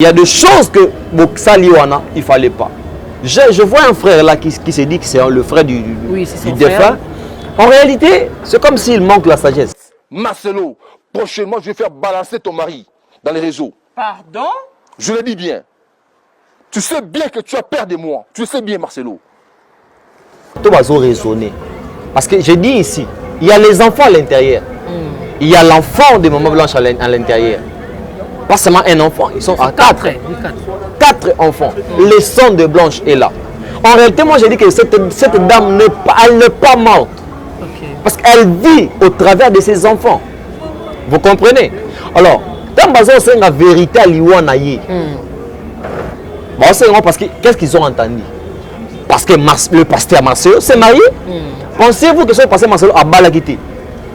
Il y a des choses que Saliwana, il ne fallait pas. Je vois un frère là qui se dit que c'est le frère du défunt. En réalité, c'est comme s'il manque la sagesse. Marcelo, prochainement, je vais faire balancer ton mari dans les réseaux. Pardon? Je le dis bien. Tu sais bien que tu as peur de moi. Tu le sais bien, Marcelo. Tout va raisonner. Parce que je dis ici, il y a les enfants à l'intérieur. Il y a l'enfant de Maman Blanche à l'intérieur. Pas seulement un enfant, ils sont à 4. 4 enfants. Le sang de Blanche est là. En réalité, moi, je dis que cette dame n'est pas morte. Okay. Parce qu'elle vit au travers de ses enfants. Vous comprenez? Alors, dans la vérité à l'Iwanaye, parce que qu'est-ce qu'ils ont entendu? Parce que le pasteur Marcelo s'est marié. Pensez-vous que ce pasteur Marcelo a balakité?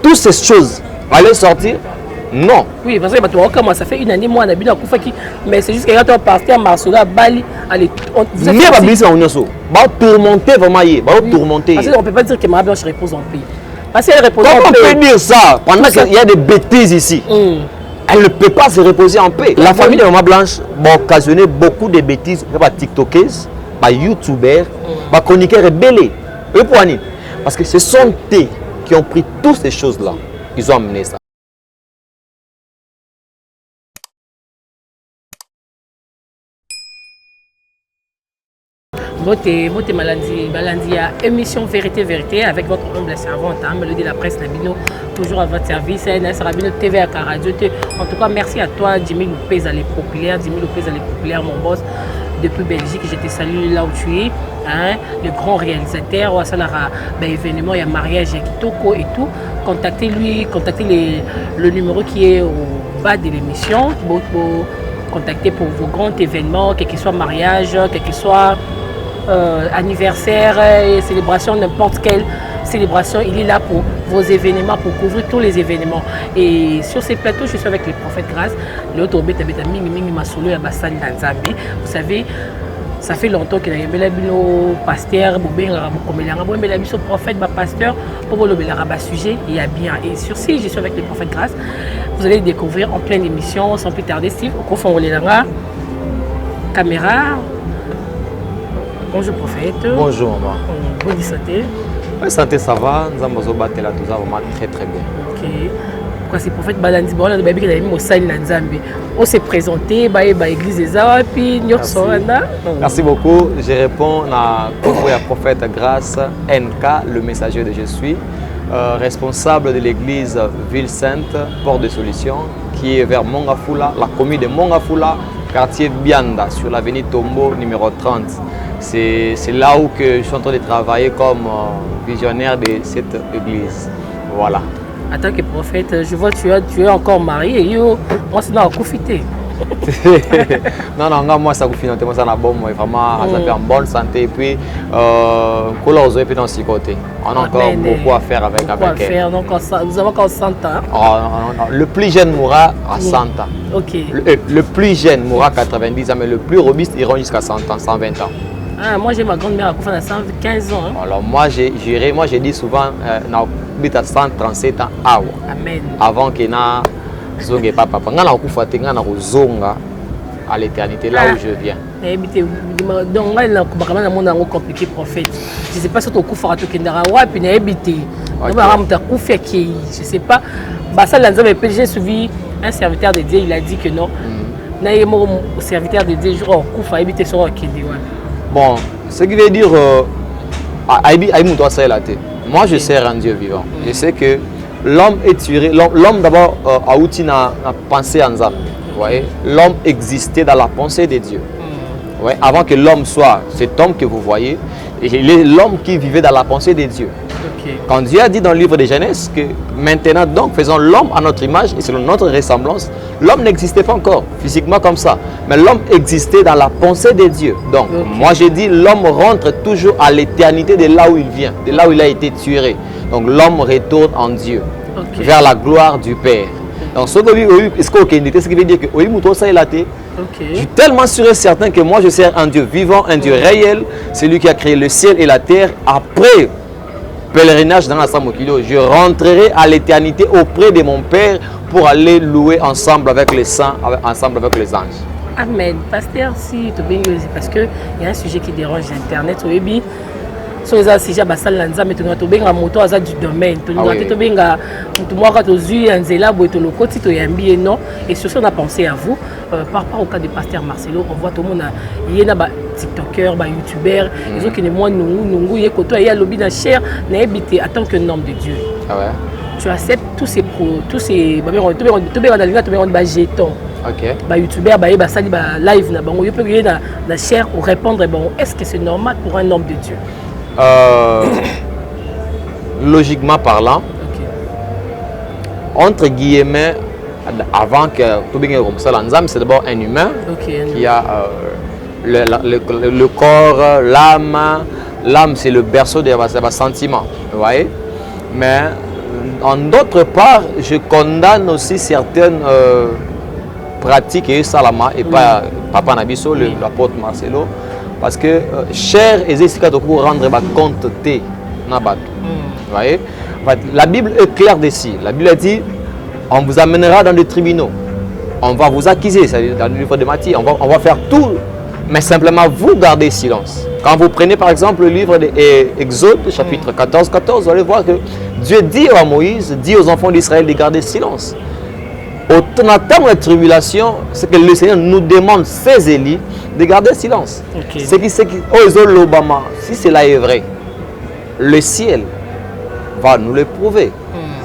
Toutes ces choses allaient sortir? Non. Oui, parce que ça fait une année, moi, on a bien mais c'est juste que quand on pasteur Marcelo à Bali, vous êtes tourmenter vraiment, tourmenter. Parce qu'on ne peut pas dire que Maman Blanche repose en paix. Parce qu'elle repose en paix. Comment on peut dire ça pendant qu'il y a des bêtises ici? Elle ne peut pas se reposer en paix. La famille de Maman Blanche va occasionner beaucoup de bêtises. Il y a des TikTokers, des YouTubers, des chroniqueurs rebelles. Parce que ce sont eux qui ont pris toutes ces choses-là. Ils ont amené ça. Votre maladie, émission Vérité avec votre humble servante, Mélodie de la presse Nabino, toujours à votre service, NS Rabino TV à Radio. En tout cas, merci à toi, Jimmy Lopez, les populaires, mon boss depuis Belgique. Je te salue là où tu es, hein, le grand réalisateur. Événement, il y a mariage, il y a Kitoko et tout. Contactez-lui, le numéro qui est au bas de l'émission. Contactez pour vos grands événements, quel que soit mariage, quel que soit anniversaire et célébration, n'importe quelle célébration, il est là pour vos événements, pour couvrir tous les événements. Et sur ces plateaux, je suis avec le prophète Grâce, vous savez, ça fait longtemps qu'il y a un pasteur, un prophète, un pasteur, pour le sujet, il y a bien. Et sur ce, je suis avec le prophète Grâce, vous allez découvrir en pleine émission, sans plus tarder, Steve, au confond, caméra. Bonjour prophète. Bonjour maman. Bonne santé. La santé ça va, nous avons battu là tout ça vraiment très très bien. Ok. Pourquoi c'est prophète Balandi bon on a baby qui a mis au salle na Nzambe. On s'est présenté ba église Ezawa puis nyokso wana. Merci beaucoup. Je réponds à prophète Grâce NK, le messager de Je suis, responsable de l'église Ville Sainte, Port de Solution, qui est vers Mongafula, la commune de Mongafula, quartier Bianda, sur l'avenue Tombo numéro 30. C'est là où que je suis en train de travailler comme visionnaire de cette église. Voilà. En tant que prophète, je vois que tu es encore marié et moi c'est dans la confité. Non, moi ça vous finit, moi ça n'a bon, moi vraiment ça fait en bonne santé et puis dans ce côté. On a encore beaucoup à faire avec elle. Donc nous avons encore 100 ans. Non. Le plus jeune mourra à 100 ans. Ok. Le plus jeun mourra à 90 ans, mais le plus robuste ira jusqu'à 100 ans, 120 ans. Ah, moi j'ai ma grand-mère à 115 ans. Hein. Alors moi j'ai dit souvent à 137 ans. Amen. Avant que na zonge papa. À l'éternité, là où je viens. Donc là, il y a compliqué prophète. Je ne sais pas si tu as fait puis tu as habité. Je ne sais pas. J'ai suivi un serviteur de Dieu, il a dit que non. Un serviteur de Dieu, je habité sur bon, ce qui veut dire, moi je sers un Dieu vivant. Je sais que l'homme est tué. L'homme d'abord a outil à penser en ça. L'homme existait dans la pensée de Dieu. Avant que l'homme soit cet homme que vous voyez, il est l'homme qui vivait dans la pensée de Dieu. Okay. Quand Dieu a dit dans le livre de Genèse que maintenant donc faisons l'homme à notre image et selon notre ressemblance, l'homme n'existait pas encore physiquement comme ça, mais l'homme existait dans la pensée de Dieu. Donc moi j'ai dit l'homme rentre toujours à l'éternité de là où il vient, de là où il a été tué. Donc l'homme retourne en Dieu, vers la gloire du Père. Donc ce qui veut dire que je suis tellement sûr et certain que moi je sers un Dieu vivant, un Dieu réel, celui qui a créé le ciel et la terre. Après pèlerinage dans la Samokilo, je rentrerai à l'éternité auprès de mon Père pour aller louer ensemble avec les saints, ensemble avec les anges. Ahmed, pasteur, si tu bien parce qu'il y a un sujet qui dérange Internet, au début, sur les sujets, mais tu bien la moto du domaine, tu bien tout moi quand tu as un zéla, tu le côté, tu as un billet, non. Et sur ça, on a pensé à vous. Par rapport au cas de pasteur Marcelo, on voit tout le monde, il y a des TikTokers, des YouTubers, ils ont qui ne moins nous, il y a côté, il y a lobby d'un cher, n'a habité en tant que homme de Dieu. Ah ouais. Tu acceptes tous ces jetons. Ok. Bah youtubeur bah sali bah live na bango yo peut gagner na cher ou répondre bon est-ce que c'est normal pour un homme de Dieu? Logiquement parlant, entre guillemets, avant que tout bien comme ça, l'ensemble c'est d'abord un humain qui a le corps, l'âme. L'âme c'est le berceau de ses sentiments, vous voyez. Mais en d'autre part, je condamne aussi certaines pratiques et salama et pas Papa Nabiso, l'apôtre Marcelo, parce que cher et Zesika de rendre compte te nabat. Vous voyez, la Bible est claire d'ici. La Bible dit on vous amènera dans des tribunaux, on va vous accuser, c'est dans le livre de Matthieu, on va faire tout, mais simplement vous gardez silence. Quand vous prenez par exemple le livre d'Exode, chapitre 14, vous allez voir que Dieu dit à Moïse, dit aux enfants d'Israël de garder silence. Au temps de tribulation, c'est que le Seigneur nous demande, ces élites, de garder silence. C'est qui, si cela est vrai, le ciel va nous le prouver.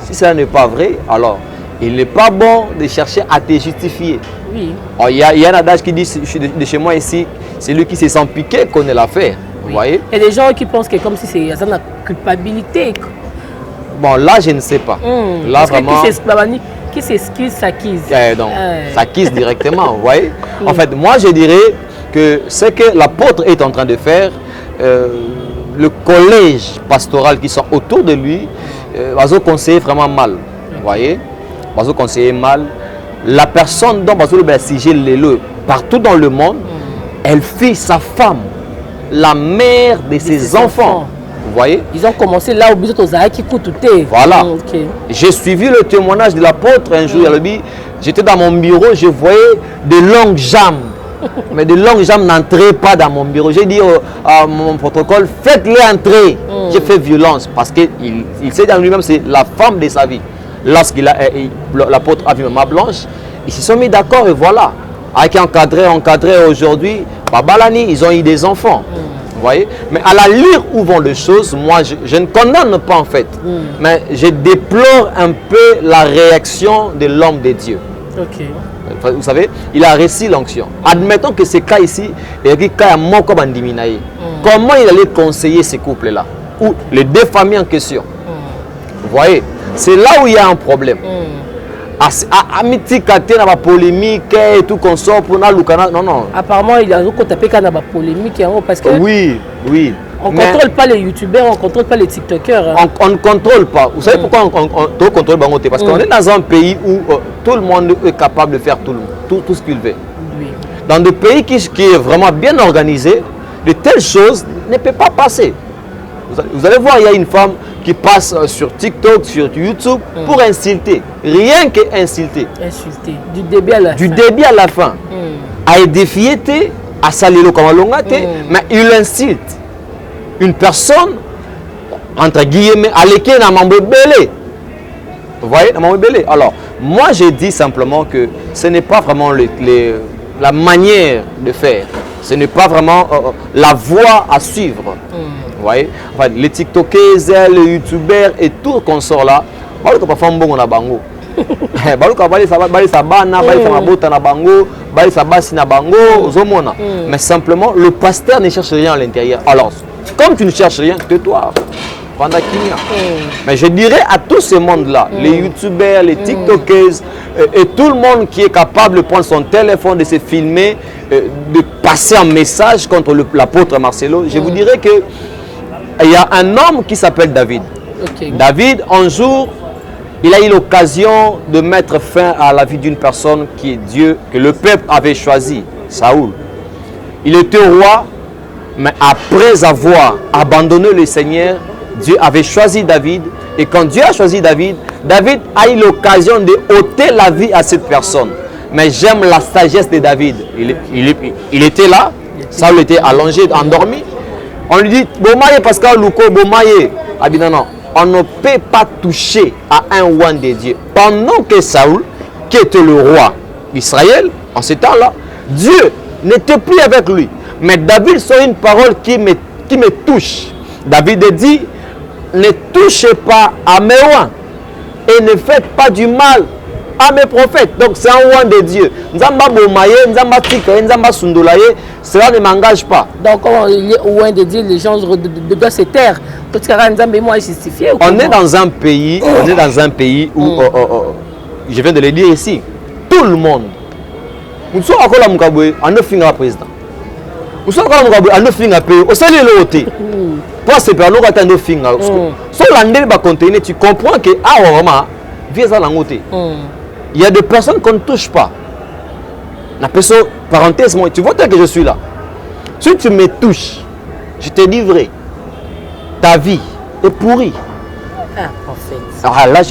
Si cela n'est pas vrai, alors il n'est pas bon de chercher à te justifier. Oui. Il y a un adage qui dit de chez moi ici, c'est lui qui se sent piqué connaît l'affaire. Vous voyez? Il y a des gens qui pensent que comme si c'est une culpabilité. Bon, là, je ne sais pas. Là, vraiment. Qui s'excuse, s'acquise. Donc, s'acquise directement, vous voyez? En fait, moi, je dirais que ce que l'apôtre est en train de faire, le collège pastoral qui sont autour de lui, va se conseiller vraiment mal. Vous voyez? Va se conseiller mal. La personne dont partout dans le monde, elle fait sa femme, la mère de ses enfants. Vous voyez? Ils ont commencé là où qui coûte. Voilà. J'ai suivi le témoignage de l'apôtre un jour. J'étais dans mon bureau, je voyais de longues jambes. Mais de longues jambes n'entraient pas dans mon bureau. J'ai dit à mon protocole, faites-les entrer. J'ai fait violence parce qu'il sait dans lui-même c'est la femme de sa vie. Lorsqu'il l'apôtre a vu ma blanche, ils se sont mis d'accord et voilà. Avec encadré aujourd'hui, Babalani, ils ont eu des enfants. Vous voyez? Mais à la lire où vont les choses, moi je ne condamne pas en fait. Mais je déplore un peu la réaction de l'homme de Dieu. Vous savez, il a reçu l'onction. Admettons que ce cas ici, comment il allait conseiller ces couples-là? Ou les deux familles en question. Vous voyez? C'est là où il y a un problème. La polémique et tout qu'on sort pour non. Apparemment, il y a une polémique parce que oui. On ne contrôle pas les youtubeurs, on ne contrôle pas les tiktokers. On ne contrôle pas. Vous savez pourquoi on ne contrôle pas? Parce qu'on est dans un pays où tout le monde est capable de faire tout ce qu'il veut. Oui. Dans des pays qui est vraiment bien organisé, de telles choses ne peuvent pas passer. Vous allez voir, il y a une femme qui passe sur TikTok, sur YouTube pour insulter. Rien que insulter. Insulter. Du début à la fin. Du début à la fin. À défier, à salir comme mais il insulte une personne, entre guillemets, à laquelle on a belé. Vous voyez, on a belé. Alors, moi, je dis simplement que ce n'est pas vraiment la manière de faire. Ce n'est pas vraiment la voie à suivre. Vous voyez, enfin, les TikTokers, les YouTubers et tout le consort là, ils ne pas faire un bon bango. Mais simplement, le pasteur ne cherche rien à l'intérieur. Alors, comme tu ne cherches rien, tais-toi. Mais je dirais à tout ce monde-là, les youtubeurs, les tiktokers et tout le monde qui est capable de prendre son téléphone, de se filmer, de passer un message contre l'apôtre Marcelo, je vous dirais que il y a un homme qui s'appelle David. David, un jour, il a eu l'occasion de mettre fin à la vie d'une personne qui est Dieu, que le peuple avait choisi, Saoul. Il était roi, mais après avoir abandonné le Seigneur, Dieu avait choisi David. Et quand Dieu a choisi David, David a eu l'occasion de ôter la vie à cette personne. Mais j'aime la sagesse de David. Il était là, Saül était allongé, endormi. On lui dit, Bomaye Pascal Louko, Bomaye. Ah bien non, on ne peut pas toucher à un roi de Dieu. Pendant que Saül, qui était le roi d'Israël, en ce temps-là, Dieu n'était plus avec lui. Mais David sort une parole qui me touche. David dit, ne touchez pas à mes rois et ne faites pas du mal à mes prophètes. Donc c'est un roi de Dieu. Nzamba Bomaye, Nzamba Tikaye, Nzamba Sundolaye, cela ne m'engage pas. Donc quand il est roi de Dieu, les gens doivent se taire. On est dans un pays, où, je viens de le dire ici, tout le monde, nous sommes encore là, on ne finit pas président. Nous sommes encore là, on ne finit pas pays. Au sein de l'autre, pour c'est pas nous attendre finir. Sur l'année va contenir, tu comprends que ah vraiment, viens à l'angoté. Il y a des personnes qu'on ne touche pas. La personne, parenthèse, moi, tu vois que je suis là. Si tu me touches, je te livrerai. Ta vie est pourrie. Ah, en fait. Alors là,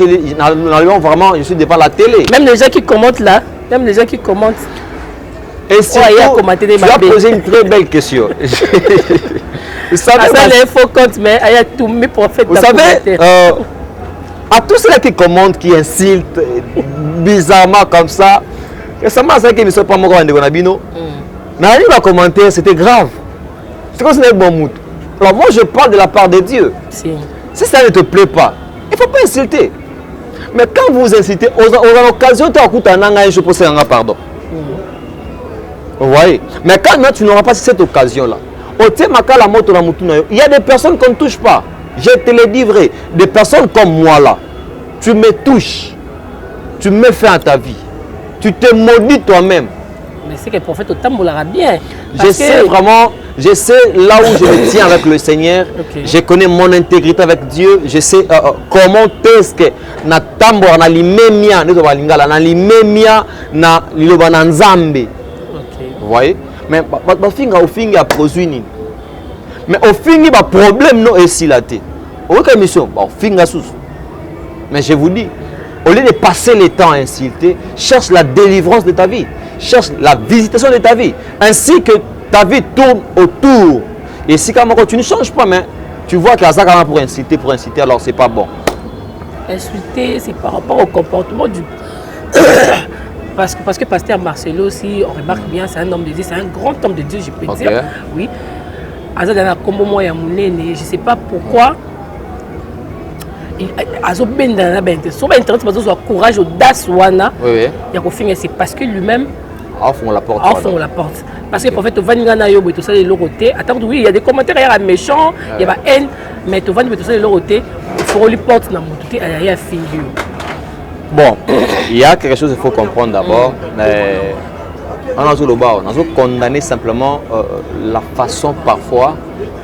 vraiment, je suis devant la télé. Même les gens qui commentent là, Et surtout, tu as posé une très belle question. Vous savez, à tous ceux qui commentent, qui insultent bizarrement comme ça, récemment, c'est qu'ils ne sont pas morts en Nabino. Mais à commenter, c'était grave. C'est comme si c'était un bon mood. Alors moi, je parle de la part de Dieu. Si ça ne te plaît pas, il ne faut pas insulter. Mais quand vous incitez, aux occasions, tu as je pense un pardon. Vous voyez? Mais quand tu n'auras pas cette occasion-là, il y a des personnes qu'on ne touche pas. Je te le dis vrai. Des personnes comme moi là, tu me touches, tu me fais à ta vie, tu te maudis toi-même. Mais c'est que le prophète Otambolara bien. Je sais vraiment, je sais là où je me tiens avec le Seigneur. Je connais mon intégrité avec Dieu. Je sais comment est-ce que na tambora na limemia, na limemia na liloba na nzambe. Vous voyez? Mais au fin a produit. Mais au fin il y a problème non ici là té. Aucune mission, au fin sous. Mais je vous dis, au lieu de passer le temps à insulter, cherche la délivrance de ta vie. Cherche la visitation de ta vie. Ainsi que ta vie tourne autour. Et si quand tu ne changes pas, mais tu vois qu'il y a ça pour inciter, alors c'est pas bon. Insulter, c'est par rapport au comportement du... parce que Pasteur Marcelo, si on remarque bien, c'est un homme de Dieu, c'est un grand homme de Dieu, je peux dire. Oui. Je ne sais pas pourquoi. Courage, audace, c'est parce que lui-même offre la porte. Parce que le prophète attends, oui, il y a des commentaires méchants, il y a la haine, mais il faut lui porter dans mon bon, il y a quelque chose qu'il faut comprendre d'abord. On a condamné simplement la façon parfois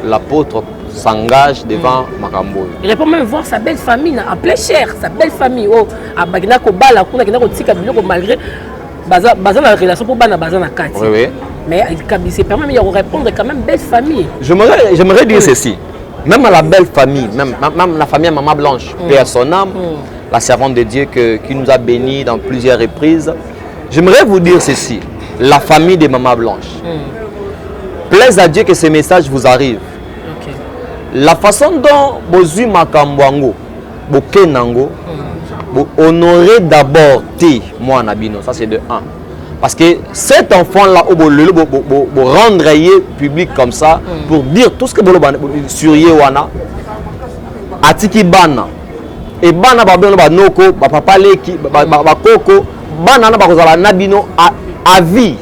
l'apôtre s'engage devant Makambo. Il peut même voir sa belle famille en plein chair, sa belle famille. Malgré la relation pour Bana Bazana Kati. Mais il se permet de répondre quand même belle famille. J'aimerais dire ceci. Même à la belle famille, même la famille Maman Blanche, paix à son âme, la servante de Dieu qui nous a bénis dans plusieurs reprises. J'aimerais vous dire ceci. La famille de Maman Blanche. Plaise à Dieu que ce message vous arrive. La façon dont Bozu Makambwango, Bokenango, honorer d'abord moi Nabino, ça c'est de 1. Parce que cet enfant-là, vous rendre public comme ça, pour dire tout ce que vous avez sur Yewana, Atiki Bana, et Bana Noko, Papa Leki, Koko, Bana Nabino à vie.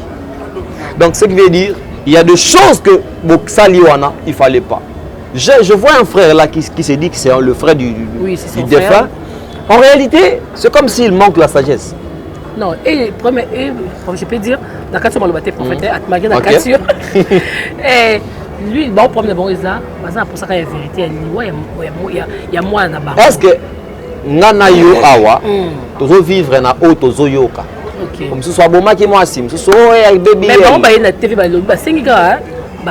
Donc ce qui veut dire, il y a des choses que Boksaliwana, il ne fallait pas. Je vois un frère là qui se dit que c'est le frère du défunt. En réalité, c'est comme s'il manque la sagesse. Non, et je peux dire, dans le cas où le prophète Atmagé dans le lui, bon problème de ça, pour ça qu'il y a vérité, il y a moi là-bas. Est-ce que Nana yo awa, tozo vivre na o tozo yoka. Comme ce soit bon qui moi sim, ce soit avec bébé. Mais bon, bah il a TV, bah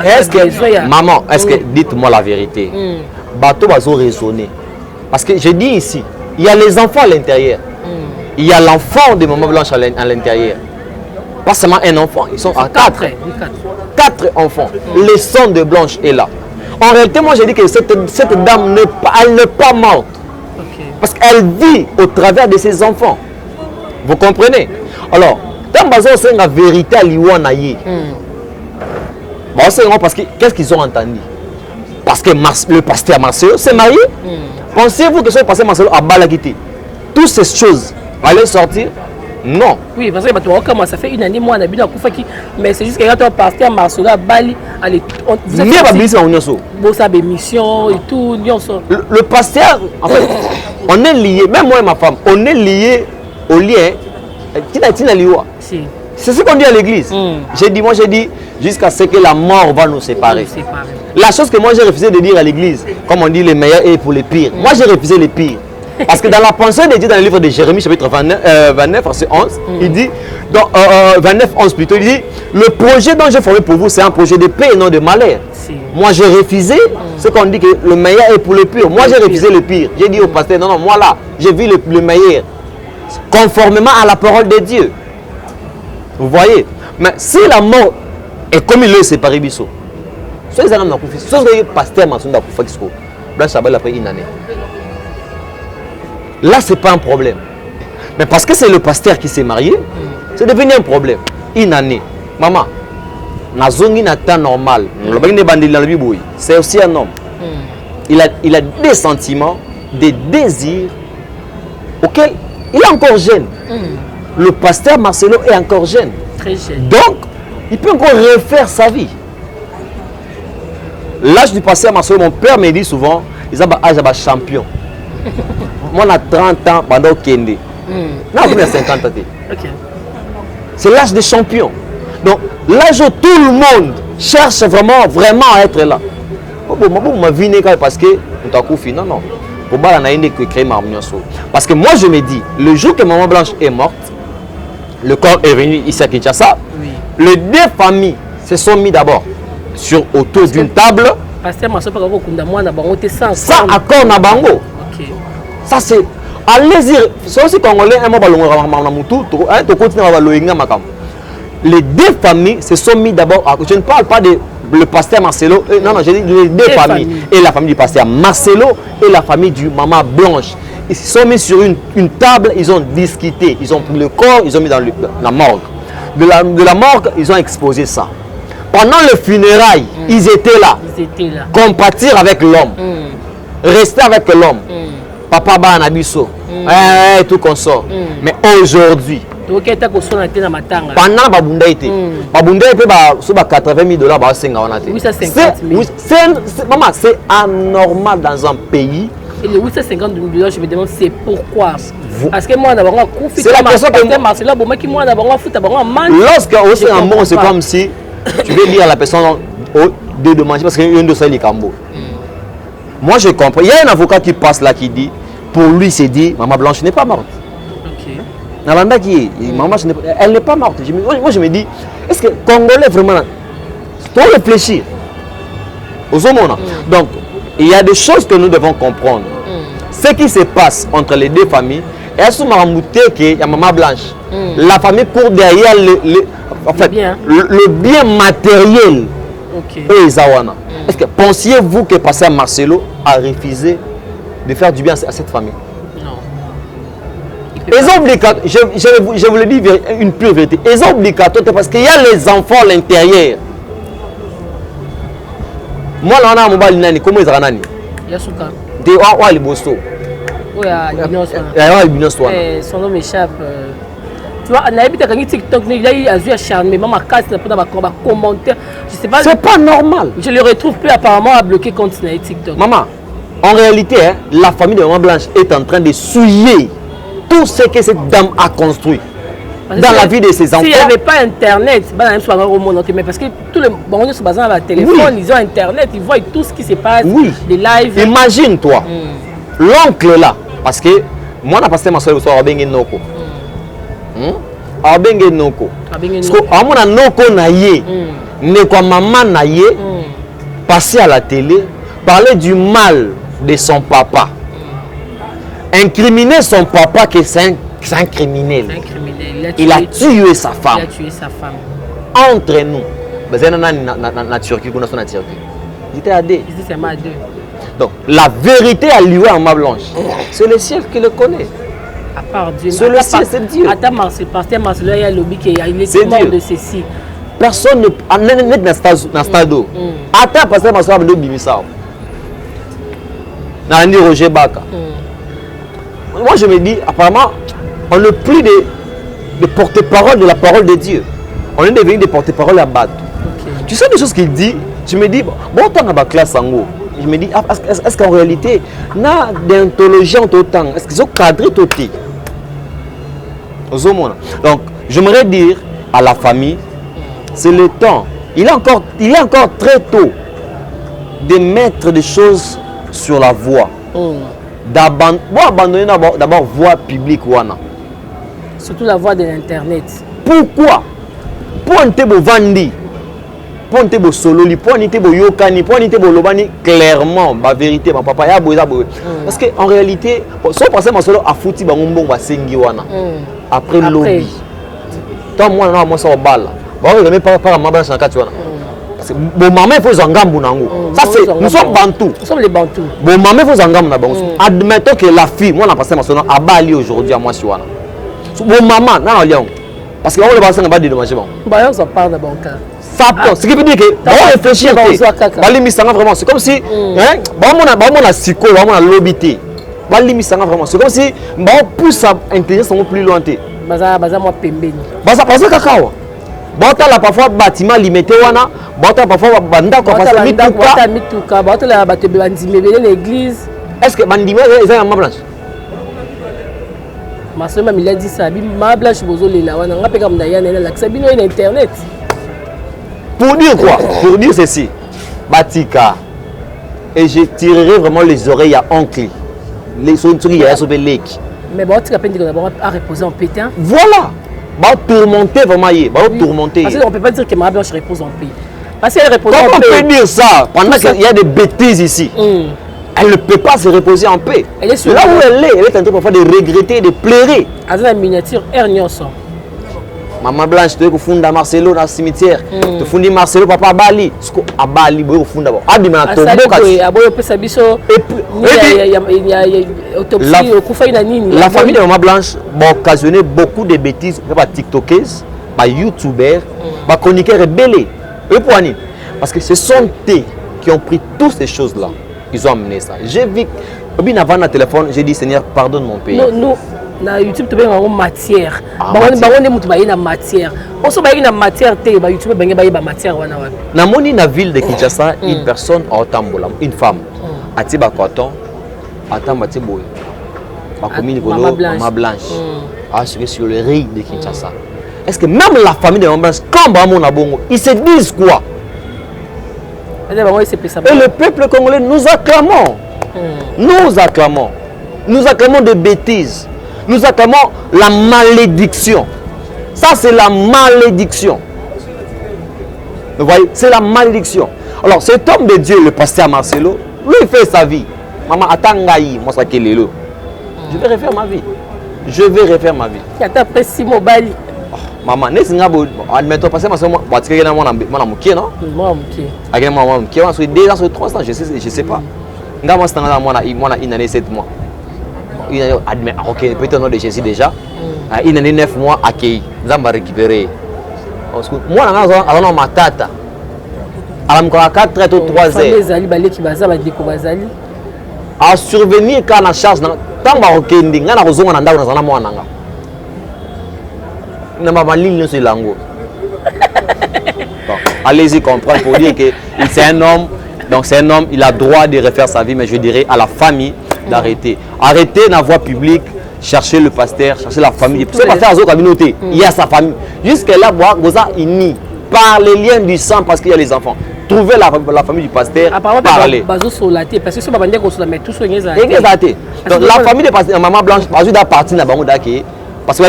est-ce que maman, est-ce que dites-moi la vérité. Bateau va raisonner. Parce que je dis ici, il y a les enfants à l'intérieur. Il y a l'enfant de Maman Blanche à l'intérieur. Pas seulement un enfant, ils sont à 4. 4 enfants. Le sang de Blanche est là. En réalité, moi, j'ai dit que cette dame, elle n'est pas morte. Parce qu'elle vit au travers de ses enfants. Vous comprenez? Alors, dans la vérité à l'Iwanaye, parce que qu'est-ce qu'ils ont entendu? Parce que le pasteur Marcelo s'est marié. Pensez-vous que ce pasteur Marcelo a balagité? Toutes ces choses allaient sortir? Non. Oui, parce que ça fait une année, moi, on a bien qui, mais c'est juste que quand on pasteur Marcelo à Bali, mission et tout. Le pasteur, en fait, on est lié, même moi et ma femme, on est lié au lien. C'est ce qu'on dit à l'église. J'ai dit, jusqu'à ce que la mort va nous séparer. La chose que moi j'ai refusé de dire à l'église, comme on dit, le meilleur est pour les pires. Moi j'ai refusé les pires. Parce que dans la pensée de Dieu, dans le livre de Jérémie, chapitre 29, verset 11, il dit, dans 29, 11 plutôt, il dit, le projet dont j'ai formé pour vous, c'est un projet de paix et non de malheur. Moi j'ai refusé ce qu'on dit que le meilleur est pour le pire. Moi j'ai refusé le pire. J'ai dit au pasteur, non, moi là, j'ai vu le meilleur. Conformément à la parole de Dieu. Vous voyez? Mais si la mort est comme il est séparé, Bisso, soit ils ont confié, soit le pasteur Massounda Koufakisco, Blanche Chabal après une année. Là, ce n'est pas un problème. Mais parce que c'est le pasteur qui s'est marié, c'est devenu un problème. Une année. Maman, Nazongi n'a pas normal. C'est aussi un homme. Il a des sentiments, des désirs auxquels il est encore jeune. Le pasteur Marcelo est encore jeune. Très jeune. Donc, il peut encore refaire sa vie. L'âge du pasteur Marcelo, mon père me dit souvent, ils ont un âge de champion. Moi, on a 30 ans pendant Kende. Là, on a 50 ans. C'est l'âge des champions. Donc, l'âge où tout le monde cherche vraiment à être là. Parce que non, non. Parce que moi, je me dis, le jour que Maman Blanche est morte, le corps est venu ici à Kinshasa, les deux familles se sont mis d'abord autour d'une table. Sans accord na bango. Ça c'est allez-y, c'est aussi congolais les deux familles se sont mis d'abord. Je ne parle pas de le pasteur Marcelo, non, je dis les deux familles. Et la famille du pasteur Marcelo et la famille du Maman Blanche. Ils se sont mis sur une table, ils ont discuté, ils ont pris le corps, ils ont mis dans la morgue. De la morgue, ils ont exposé ça. Pendant le funérail, ils étaient là. Compatir avec l'homme. Rester avec l'homme. Papa Banabiso. Tout consort. Mais aujourd'hui, pendant Babunda était, Babunda sur 80 000 $, maman, c'est anormal dans un pays. Et les 850 $, je me demande c'est pourquoi. Parce que moi, c'est la question que lorsqu'on se rend bon, c'est comme si tu veux dire à la personne de manger parce qu'il y a un dossier de Cambo. Moi, je comprends. Il y a un avocat qui passe là qui dit, pour lui, c'est dit, Maman Blanche n'est pas morte. Nalanda qui est, Maman, elle n'est pas morte. Moi, je me dis, est-ce que Congolais vraiment, pour réfléchir aux hommes, donc, il y a des choses que nous devons comprendre. Ce qui se passe entre les deux familles, est-ce qu'il y a Maman Blanche, la famille court derrière le bien matériel. Est-ce que pensiez-vous que pasteur Marcelo a refusé de faire du bien à cette famille? Non. Je vous le dis une pure vérité. Ils ont obligatoire parce qu'il y a les enfants à l'intérieur. Moi, là, on a un mobile nani. Comment ils ont nani? Yasuka. De Oua Liboso. Oui, son nom m'échappe. Tu vois, on a habité avec TikTok, il a eu acharné, maman casse pour commentaire. Je sais pas. C'est pas normal. Je le retrouve plus apparemment à bloquer compte TikTok. Maman, en réalité, la famille de Maman Blanche est en train de souiller tout ce que cette dame a construit dans la vie de ses enfants. S'il n'y avait pas Internet, mais parce que tous les gens sont basés sur le téléphone, ils ont Internet, ils voient tout ce qui se passe, des lives. Imagine-toi, l'oncle là, parce que moi, je passe ma soeur au soir à Bengenoko. Abenge noko. Parce que amona noko na ye, ne kwa maman na ye, passer à la télé, parler du mal de son papa, incriminer son papa que c'est un C'est un criminel. C'est un criminel. Il a tué sa femme. Il a tué sa femme. Entre nous, na Turquie, j'étais à deux. Ici, c'est à deux. Donc, la vérité à lui en main blanche, c'est le ciel qui le connaît. À part Dieu. C'est le ciel, c'est Dieu. Attends, pasteur Marcelo, il y a lobby qui est mort de ceci. Personne n'est dans ce stade. Attends, pasteur Marcelo, il bimisa. Nandi Roger Baka. Moi, je me dis, apparemment, on n'est plus des porte-parole de la parole de Dieu. On est devenu des porte-parole à battre. Okay. Tu sais des choses qu'il dit, je me dis, bon, tant que la classe en haut, je me dis, est-ce qu'en réalité, na d'anthologie en tout temps, est-ce qu'ils ont cadré tout le temps? Donc, j'aimerais dire à la famille, c'est le temps. Il est encore très tôt de mettre des choses sur la voie. D'abandonner d'abord voie publique. Surtout la voie de l'Internet. Pourquoi? Pour ne pas vendre, pour ne pas solo, pour ne pas yokani, pour ne pas lobani clairement, la vérité, ma papa, parce qu'en réalité, si on passe à solo à fouti, on va sengi wana. Après le lobby. Toi, moi, ça va balle. Je ne vais pas faire ma blanche en 4 wana. Bon, maman, il faut zangambu nango. Ça, c'est, nous sommes bantous. Nous sommes les bantous. Bon, maman, il faut zangambu nango. Admettons que la fille, moi, on a passé ma sono à Bali aujourd'hui à moi, si wana. Bon, maman, non, non, parce que on va passer à Bali de manger bon. Bah, ça part de bon cas. Ça, ce qui veut dire que, on réfléchit. Bali misanga vraiment. C'est comme si, hein, on a psycho, on a lobité. Bali misanga vraiment. C'est comme si, on pousse sa intelligence plus loin. Baza moi pembeni. Baza cacao. Bota la parfois bâtiment limité wana, bota parfois banda ko passer mituka, bota la bato bandimé l'église. Est-ce que bandimé est en ma blanche? Ma soeur m'a dit ça, ma blanche bozole la wana ngapeka mdaya na la sabino na internet. Pour dire quoi? Pour dire ceci. Batika. Et je tirerai vraiment les oreilles à oncle. Les sonturi ya sauver lake. Mais bota peine qu'on a reposer en pétain. Voilà. Va tourmenter vraiment, va tourmenter. Parce qu'on ne peut pas dire que ma blanche repose en paix. Parce qu'elle repose en paix. Comment on peut dire ça pendant qu'il y a des bêtises ici? Elle ne peut pas se reposer en paix. Elle est sur là où elle est en train parfois de regretter, de pleurer. Elle a une miniature Ernioson. Maman Blanche, tu es au fond de Marcelo dans le cimetière. Tu fondis Marcelo, papa à Bali. À Bali, au fond d'abord. Ah, dis-moi, tu la famille de Maman Blanche va occasionner beaucoup de bêtises. Par TikTokers, par YouTubers, par chroniqueurs rebelles. Et pour Annie, parce que ce sont eux qui ont pris toutes ces choses-là. Ils ont amené ça. J'ai vu, avant le téléphone, j'ai dit Seigneur, pardonne mon pays. Non. Na YouTube tu as une matière. Une matière. On se bat une matière. YouTube a matière. Na moni na ville de Kinshasa, une personne a tambola, une femme. Atiba Koton, Atamba Tiboy. Ma commune Maman Blanche. Assuré sur le riz de Kinshasa. Est-ce que même la famille de Maman Blanche, quand Bamon a bongo, ils se disent quoi? Et le peuple congolais, nous acclamons. Nous acclamons. Nous acclamons des bêtises. Nous acclamons la malédiction. Ça, c'est la malédiction. Vous voyez, c'est la malédiction. Alors, cet homme de Dieu, le pasteur Marcelo, lui, il fait sa vie. Maman, attends, moi, ça qu'il est là. Je vais refaire ma vie. Je vais refaire ma vie. Tu as pris 6 mots bali. Maman, admettons, pasteur Marcelo, moi, tu es là, moi, je non? Moi, je 2 ans, 3 ans, je sais pas. Moi, je suis moi, une année, 7 mois. Ok, peut-être de Jésus déjà. Il a 9 mois accueilli. Nous avons récupéré. Moi, je suis ma tata. À 4 ou 3 heures. À survenir quand on charge, tant que je suis allez-y comprendre pour dire que c'est un homme. Donc c'est un homme, il a droit de refaire sa vie, mais je dirais à la famille d'arrêter. Arrêter la voie publique, chercher le pasteur, chercher la famille. Ce pasteur a sa communauté, il y a sa famille. Jusque-là, il nie par les liens du sang parce qu'il y a les enfants. Trouver la famille du pasteur, parler. Parce que si on va mettre tout ça, donc la famille de pasteur, Maman Blanche, doit partir dans le parce que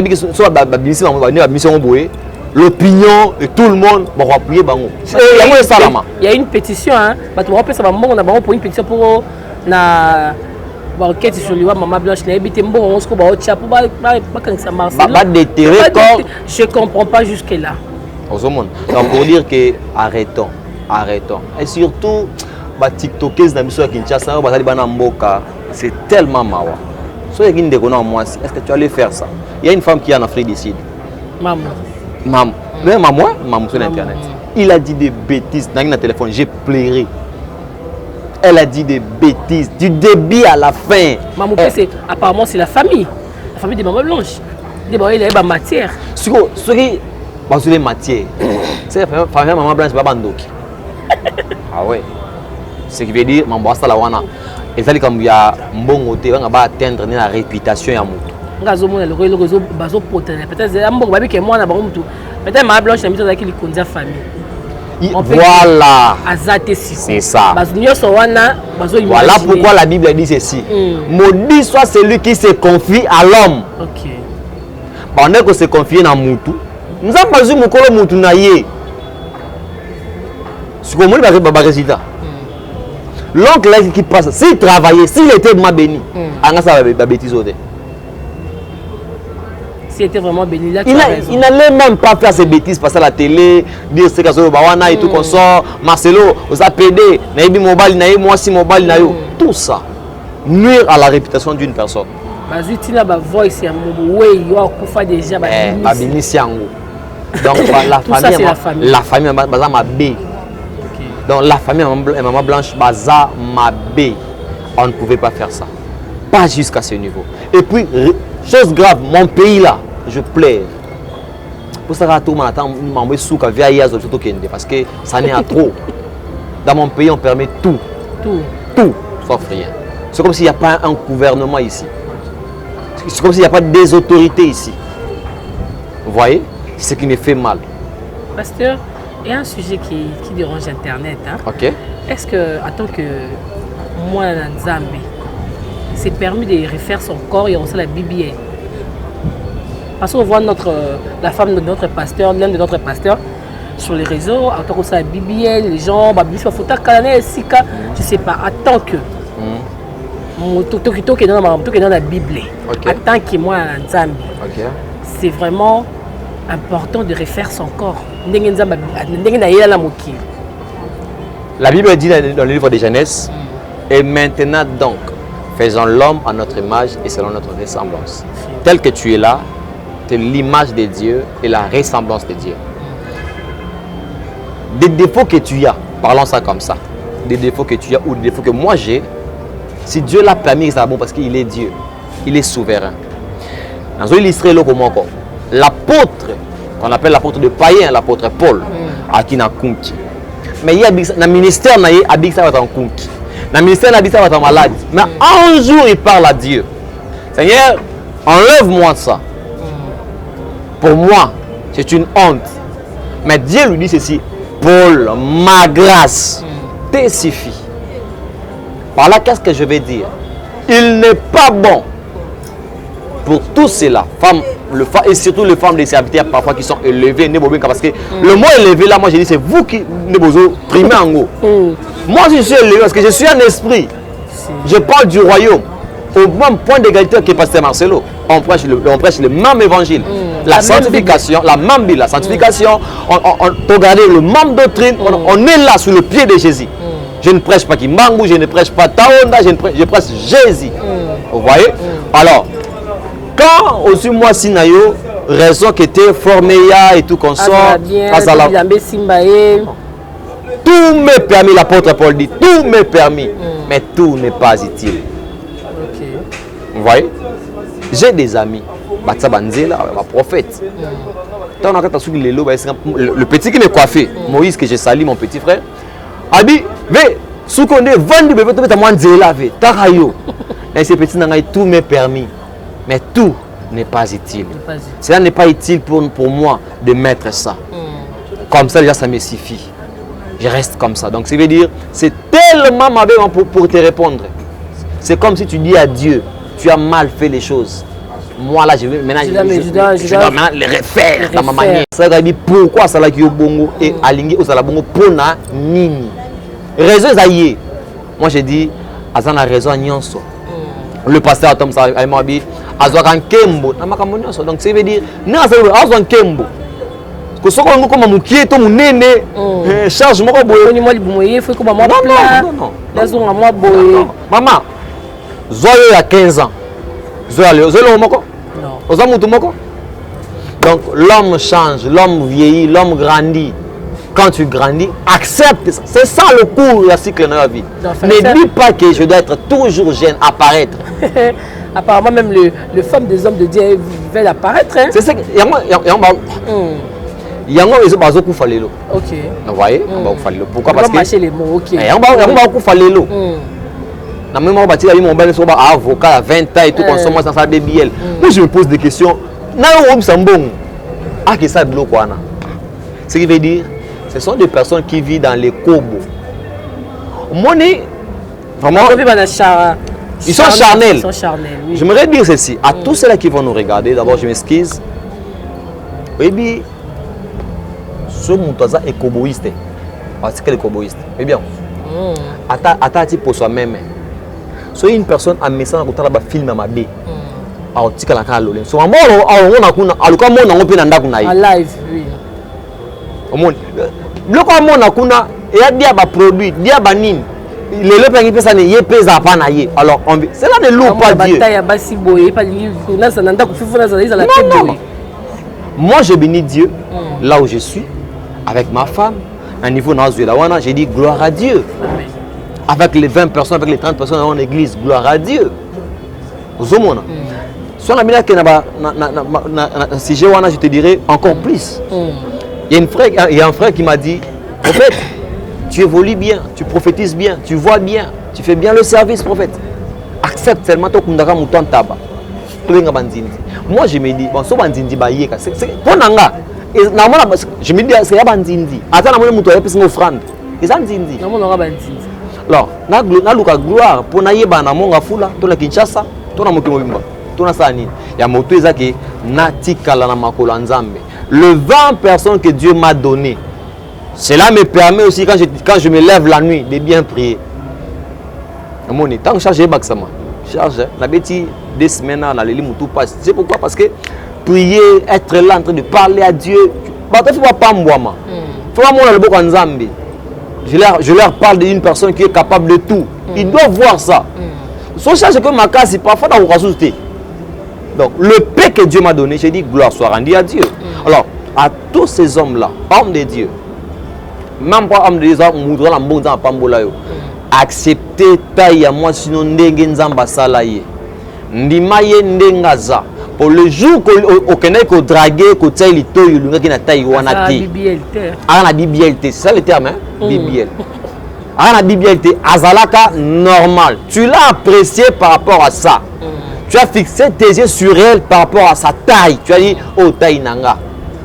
l'opinion et tout le monde va appuyer Bango. Il y a une pétition, hein. Pour une pétition pour enquête sur lui, maman blanche, n'a habité bon, on se trouve au Tchapou, déterrer corps. Je comprends pas jusque-là. Donc pour dire que arrêtons. Et surtout, TikTokers dans le Kinshasa, c'est tellement mawa. Est-ce que tu allais faire ça? Il y a une femme qui est en Afrique du Sud. Maman sur Internet. Il a dit des bêtises dans le téléphone. J'ai pleuré. Elle a dit des bêtises, du début à la fin. Maman, apparemment, c'est la famille de Maman Blanche. Il y a une matière. Sur les matières. C'est la famille de Maman Blanche, c'est pas Bandoki. Ah ouais. Ce qui veut dire, Maman Basta la wana. Et ça, comme il y a un bon côté, on va atteindre la réputation. Peut-être Maman Blanche, la famille. Voilà. C'est ça. Voilà pourquoi la Bible dit ceci. Maudit soit celui qui se confie à l'homme. Pendant que se confie à Moutou, nous avons pas eu mon Moutou naïe. Ce qu'on m'a dit, résultat. L'oncle qui passe, s'il travaillait, s'il était mal béni, ça va bêtise. S'il était vraiment béni, là, il n'allait même pas faire ses bêtises, passer à la télé, dire ce qu'il y a et tout qu'on sort, Marcelo, vous avez pédé, Naïbi Mobile, moi si Mobile, tout ça nuire à la réputation d'une personne. Donc la famille m'a bé. Donc la famille Maman Blanche Baza m'a bé. On ne pouvait pas faire ça. Pas jusqu'à ce niveau. Et puis, chose grave, mon pays là, je pleure. Pour ça, parce que ça n'est à trop. Dans mon pays, on permet tout. Tout, sauf rien. C'est comme s'il n'y a pas un gouvernement ici. C'est comme s'il n'y a pas des autorités ici. Vous voyez? C'est ce qui me fait mal. Pasteur, il y a un sujet qui dérange Internet. Hein? Ok. Est-ce que, en tant que moi, Nzambe, c'est permis de refaire son corps et on sait la Bible? Parce qu'on voit la femme de notre pasteur, l'un de notre pasteur, sur les réseaux, en tant que ça la Bible, les gens, je ne sais pas, en tant que tout qui est dans la Bible, en tant que moi, Nzambe, c'est vraiment important de refaire son corps. La Bible dit dans le livre de Genèse, et maintenant donc, faisons l'homme à notre image et selon notre ressemblance. Tel que tu es là, tu es l'image de Dieu et la ressemblance de Dieu. Des défauts que tu as, parlons ça comme ça, des défauts que tu as ou des défauts que moi j'ai, si Dieu l'a permis, c'est bon parce qu'il est Dieu, il est souverain. Dans un illustré l'apôtre, qu'on appelle l'apôtre de païen, l'apôtre Paul, à qui n'a kunki. Mais il y a un ministère qui a un kunki. Dans le ministère, il a malade. Mais un jour, il parle à Dieu. Seigneur, enlève-moi ça. Pour moi, c'est une honte. Mais Dieu lui dit ceci. Paul, ma grâce te suffit. Par là, qu'est-ce que je vais dire? Il n'est pas bon pour tous ceux-là, femmes, et surtout les femmes des serviteurs parfois qui sont élevées, parce que le mot élevé là, moi je dis c'est vous qui ne primez en haut. Moi je suis élevé parce que je suis un esprit. Je parle du royaume. Au même point d'égalité que Pasteur Marcelo, on prêche le même évangile. La sanctification, la même Bible, la sanctification, on regarde le même doctrine, on est là sous le pied de Jésus. Je ne prêche pas Kimbangu, je ne prêche pas Taonda, je prêche Jésus. Vous voyez? Alors, quand aussi moi Sinayo, raison qui était formé et tout qu'on sort, tout m'est permis, l'apôtre Paul dit, tout m'est permis, mais tout n'est pas utile. Vous voyez? J'ai des amis, ma prophète. Le petit qui m'est coiffé, Moïse que j'ai sali, mon petit frère, a dit, ce qu'on est vendu, ces petits tout m'est permis, mais tout n'est pas utile. Cela n'est pas utile pour moi de mettre ça. Comme ça, déjà, ça me suffit. Je reste comme ça. Donc, ça veut dire, c'est tellement mauvais pour te répondre. C'est comme si tu dis à Dieu, tu as mal fait les choses. Moi, là, je dois maintenant les refaire dans ma manière. Ça veut dire, pourquoi ça l'a qui est bongo et aligné au salabongo pour na nini. Raison, ça y est. Moi, je dis, Azan a raison, nyonso. Le pasteur Tom Saïmabi, Azwakan Kembo, Namakamonioso. Donc, ça veut dire, Azwakan Kembo. Que ce soit comme un qui est mon néné, charge moi boy. Il faut que maman non. Maman, Zoé a 15 ans. Zoé moko. Non. Donc l'homme change, l'homme vieillit, l'homme grandit. Quand tu grandis, accepte ça. C'est ça le cours de la cycle de la vie. Ne dis pas que je dois être toujours jeune, apparaître. Apparemment même le femme des hommes de Dieu veut apparaître. Hein? C'est ça que yango ezo bazo kufa lelo. OK. Vous voyez? Pourquoi? Parce que marcher les mots. OK. Yango kufa lelo. Na même moment bâti la vie mon bel so ba avocat à 20 ans et tout consomme dans sa BBL. Moi je me pose des questions. Na yo mbong. Ah que ça de l'eau quoi na. Ce qui veut dire ce sont des personnes qui vivent dans les kobos. Moni vraiment ils sont charnels. Ils sont charnels. Oui. J'aimerais dire ceci à tous ceux-là qui vont nous regarder. D'abord je m'excuse. Oui, ce montoisa est coboïste. Parce que les coboïstes. Eh bien, attends pour soi-même. Soyez une personne à message dans le film à ma bé. En live, oui. Alors, cela ne loue pas Dieu. Non. Moi, je bénis Dieu là où je suis, avec ma femme, à un niveau national, j'ai dit gloire à Dieu. Amen. Avec les 20 personnes, avec les 30 personnes dans l'église, gloire à Dieu. Si je te dirais encore plus. Il y a un frère qui m'a dit, prophète, tu évolues bien, tu prophétises bien, tu vois bien, tu fais bien le service, prophète. Accepte seulement ton kundaka mouton taba. Moi je me dis, bon, so bandindi ba yeka, c'est pour nanga. Je me dis c'est ya bandindi. Attends, na muto ya pesa offrande. Ils andindi. Na mona bandindi. Alors, na luka gloire pour na yeba na monga fula, to na Kinshasa, to na mokimo bimba. To na sani. Ya moto ezaki na tikala na makolo nzambe. Le 20 personnes que Dieu m'a donné. Cela me permet aussi quand je me lève la nuit de bien prier. Mon temps chargé baksama. Charge la bêtise 2 semaines à la tout passe. C'est pourquoi? Parce que prier, être là en train de parler à Dieu, il faut pas m'ouama. Faut pas le beaucoup en Zambie. Je leur parle d'une personne qui est capable de tout. Ils doivent voir ça. Son charge que ma casse, parfois dans la société. Donc le paix que Dieu m'a donné, j'ai dit gloire soit rendue à Dieu. Alors à tous ces hommes-là, hommes de Dieu, même pas hommes de Dieu, moudra la monde en pambolayo. Accepter taille à moi sinon ndenge nzamba salaye. Ndimaye ndengaza. Pour le jour qu'on connaît qu'on draguer, qu'on taille les toits, il y a taille wanati. Ah la BBLT, c'est ça le terme hein? BBL. Ah la BBLT, azalaka normal. Tu l'as apprécié par rapport à ça. Tu as fixé tes yeux sur elle par rapport à sa taille. Tu as dit oh taille nanga.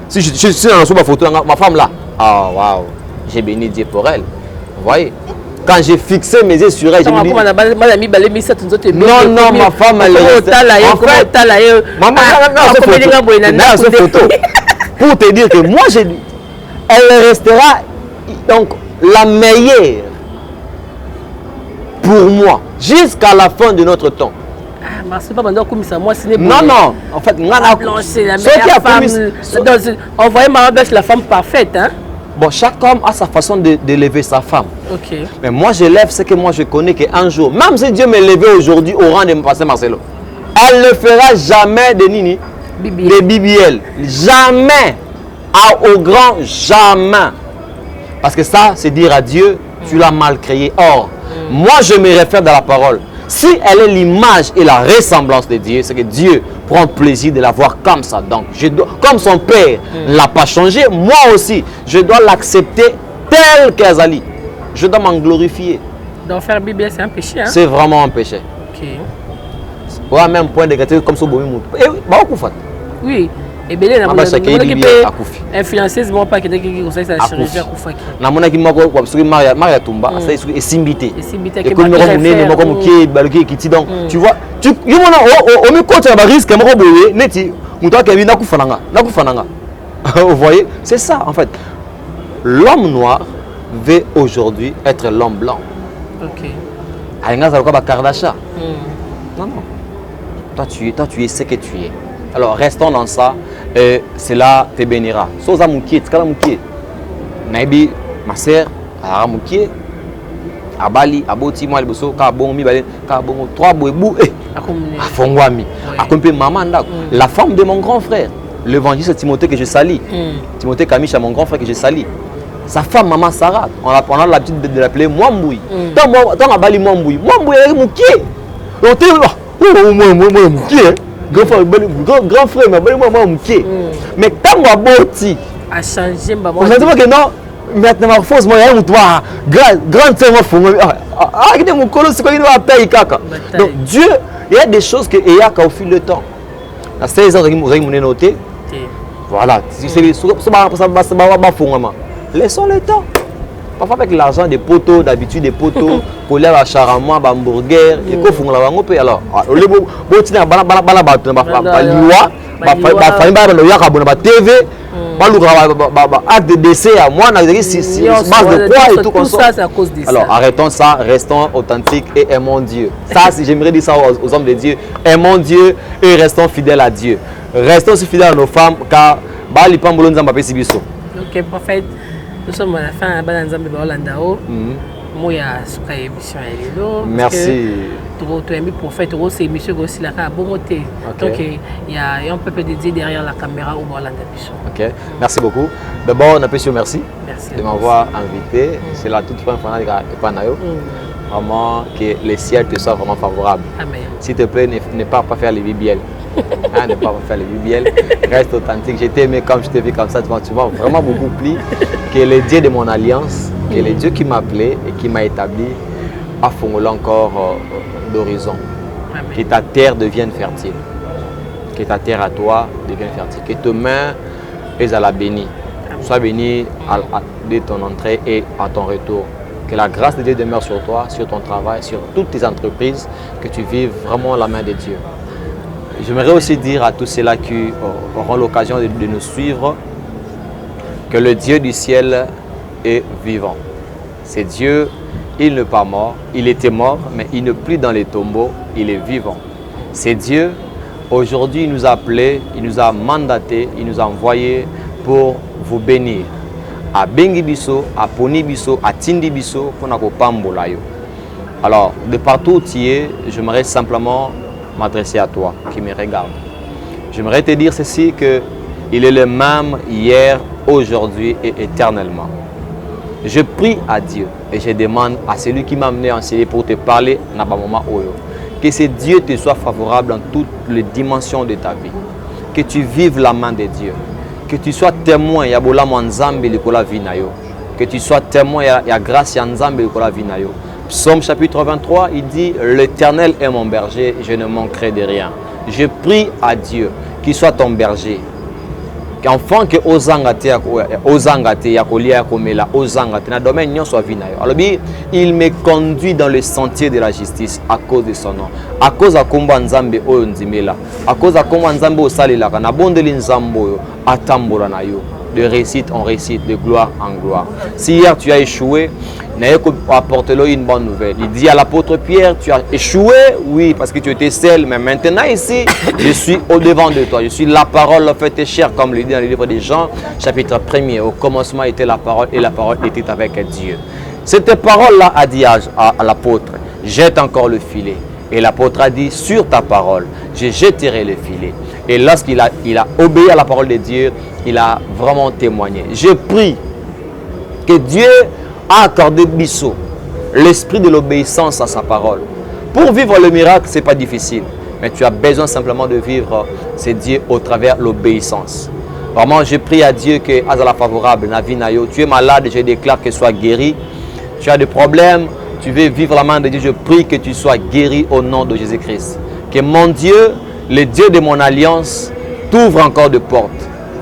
Si je suis dans la photo, ma femme là. Ah waouh, j'ai béni Dieu pour elle. Vous voyez? Quand j'ai fixé mes yeux sur elle, je me dis... Non, ma femme, elle est... En fait, maman, cette photo. Pour te dire que moi, elle restera donc la meilleure pour moi jusqu'à la fin de notre temps. Non, en fait, envoyez ma la femme parfaite, hein? Bon, chaque homme a sa façon d'élever sa femme. Okay. Mais moi, je lève ce que moi je connais qu'un jour, même si Dieu me levait aujourd'hui au rang de me passer Marcelo, elle ne fera jamais de Nini, de BBL. Jamais. Au grand, jamais. Parce que ça, c'est dire à Dieu, tu l'as mal créé. Or, moi, je me réfère dans la parole. Si elle est l'image et la ressemblance de Dieu, c'est que Dieu prend plaisir de la voir comme ça. Donc, comme son père ne l'a pas changé, moi aussi, je dois l'accepter telle qu'elle. Je dois m'en glorifier. Donc, faire BBL, c'est un péché. Hein? C'est vraiment un péché. Ok. Ouais, même point de gâteau comme ça, oui. Et bien, il y a influencer ce pas que ça chirurgie à Koufaki. Na mona ki moko kwa biso Maria Tumba ça est simbité et comme moko munene moko mukie baluki kiti donc tu vois tu yo mona o me coach ba risque moko boye neti muto ka bina kufananga vous voyez c'est ça en fait l'homme noir veut aujourd'hui être l'homme blanc. OK. Alinga za ko ba Kardashian Non. Toi, tu es ce que tu es. Alors, restons dans ça. Cela te bénira. Soza moukié, tkala moukié. Naibi, ma sœur, ara moukié. Abali, aboti, moi, liboso, ka bon mi balen, ka bon, 3 boubou, afongwami. Akompe maman ndako. La femme de mon grand frère. L'évangéliste Timothée que je salis. Timothée Kamisha, mon grand frère que je salis. Sa femme, maman Sarah, on a l'habitude de l'appeler Mwamboui. Tant Abali Mwamboui. Mwamboui est moukié. Moi, moukié. Grand frère, moi, moukié. Mais tant Waboti. A changé, maman. Vous savez que non? Maintenant, ma force, moi, grande sœur, moi, faut. Donc, Dieu, il y a des choses qu'il y a au fil du temps. À 16 ans, vous avez noté. Voilà. Laissons le temps. Parfois, avec l'argent des poteaux, d'habitude, des poteaux, collés à la charama, hamburger, et qu'on fout la banque. Alors, le beau, tu n'as pas TV, acte de décès à moi, base de quoi et tout comme ça. C'est à cause de ça. Alors, arrêtons ça, restons authentiques et aimons Dieu. Ça, j'aimerais dire ça aux hommes de Dieu. Aimons Dieu et restons fidèles à Dieu. Restons aussi fidèles à nos femmes, car Bali Pambolo nous a pas sibiso. Ok, prophète, nous sommes à la fin de l'Anzambe Baolandao. Moi, il y a ce qu'il y a. Merci. Tu as mis prophète, c'est émission aussi la bon côté. Donc, il y a un peu dédié derrière la caméra au Baolanda. Ok, merci beaucoup. D'abord, on appelle merci. Merci de m'avoir invité. C'est la toute fin de Panayo. Vraiment, que le ciel te soit vraiment favorable. Amen. S'il te plaît, ne pars pas faire les bibiels. Ne pas faire les bibiels. Reste authentique. Je t'ai aimé comme je t'ai vu comme ça. Tu m'as vraiment beaucoup plu. Que le Dieu de mon alliance, que le Dieu qui m'a appelé et qui m'a établi, a formulé encore d'horizon. Que ta terre devienne fertile. Que ta terre à toi devienne fertile. Que tes mains soient la bénie. Sois béni de ton entrée et à ton retour. Que la grâce de Dieu demeure sur toi, sur ton travail, sur toutes tes entreprises. Que tu vives vraiment la main de Dieu. J'aimerais aussi dire à tous ceux-là qui auront l'occasion de nous suivre que le Dieu du ciel est vivant. C'est Dieu, il n'est pas mort, il était mort, mais il n'est plus dans les tombeaux, il est vivant. C'est Dieu, aujourd'hui il nous a appelés, il nous a mandatés, il nous a envoyés pour vous bénir. À Bengi Biso, à Poni Biso, à Tindi Biso, pour nous pambolayo. Alors, de partout où tu es, j'aimerais simplement m'adresser à toi qui me regarde. J'aimerais te dire ceci, qu'il est le même hier, aujourd'hui et éternellement. Je prie à Dieu et je demande à celui qui m'a amené à enseigner pour te parler, que ce Dieu te soit favorable dans toutes les dimensions de ta vie. Que tu vives la main de Dieu. Que tu sois témoin, que tu sois témoin, il y a grâce à Nzambe. Psaume chapitre 23, il dit « L'Éternel est mon berger, je ne manquerai de rien. » Je prie à Dieu qu'il soit ton berger. Qu'enfin que ozangate yakolia komela ozangate na domaine nyon soit vinayo. Alors il me conduit dans le sentier de la justice à cause de son nom. À cause de komba nzambe oyo nzimela. À cause de komba nzambe osalelaka na bondeli nzambo oyo atambola na yo. De réussite en réussite, de gloire en gloire. Si hier tu as échoué, apporte-le une bonne nouvelle. Il dit à l'apôtre Pierre, tu as échoué, oui, parce que tu étais seul, mais maintenant ici, je suis au-devant de toi. Je suis la parole faite chère, comme le dit dans le livre des Jean, chapitre 1er. Au commencement était la parole et la parole était avec Dieu. Cette parole-là a dit à l'apôtre, jette encore le filet. Et l'apôtre a dit, sur ta parole, je jetterai le filet. Et lorsqu'il a obéi à la parole de Dieu, il a vraiment témoigné. Je prie que Dieu a accordé Bissot l'esprit de l'obéissance à sa parole. Pour vivre le miracle, ce n'est pas difficile. Mais tu as besoin simplement de vivre ces dieux au travers de l'obéissance. Vraiment, je prie à Dieu que Azala favorable, Navi Nayo, tu es malade, je déclare que tu sois guéri. Tu as des problèmes, tu veux vivre la main de Dieu, je prie que tu sois guéri au nom de Jésus-Christ. Que mon Dieu, le Dieu de mon alliance, t'ouvre encore de portes.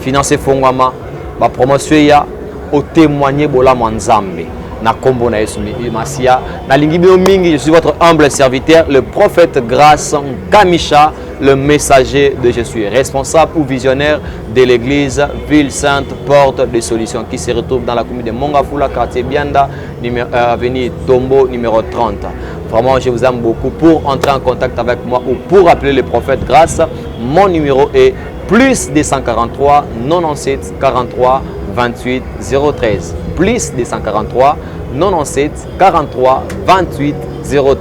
Financer Fongwama, ma promotion ya, au témoigner bola manzambe. Na kombo na Yesu Masia, na lingibio mingi, je suis votre humble serviteur, le prophète Grâce Kamisha, le messager de Jésus, responsable ou visionnaire de l'église Ville Sainte Porte de Solutions, qui se retrouve dans la commune de Mongafula, quartier Bianda, avenue Tombo, numéro 30. Vraiment, je vous aime beaucoup. Pour entrer en contact avec moi ou pour appeler le prophète grâce, mon numéro est plus 243 97 43 28 013. Plus 243 97 43 28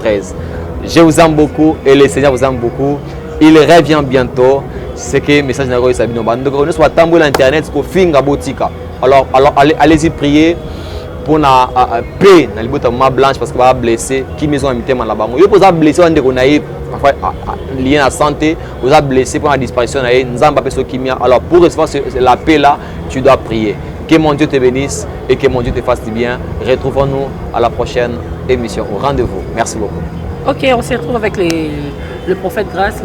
013. Je vous aime beaucoup et le Seigneur vous aime beaucoup. Il revient bientôt. C'est que le message de Sabino Bando. Nous sommes à l'internet pour finir botika. Alors allez-y prier pour na paix na libota ma blanche parce que va blesser qui maison invité man là-bas. Yo posa blessé on ndeko na ye lié à santé, vous a blessé pour la disparition na ye nzamba peso kimia. Alors pour recevoir la paix là, tu dois prier. Que mon Dieu te bénisse et que mon Dieu te fasse du bien. Retrouvons-nous à la prochaine émission. Au rendez-vous. Merci beaucoup. Ok, on se retrouve avec le prophète grâce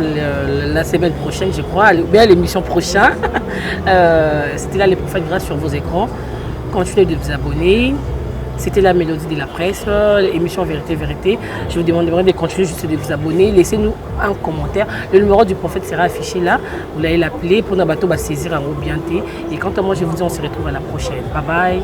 la semaine prochaine, je crois, bien l'émission prochaine. C'était là le prophète grâce sur vos écrans. Continuez de vous abonner. C'était la mélodie de la presse, l'émission Vérité, Vérité. Je vous demanderai de continuer juste de vous abonner. Laissez-nous un commentaire. Le numéro du prophète sera affiché là. Vous allez l'appeler pour Nabato saisir un gros bien. Et quant à moi, je vous dis, on se retrouve à la prochaine. Bye bye.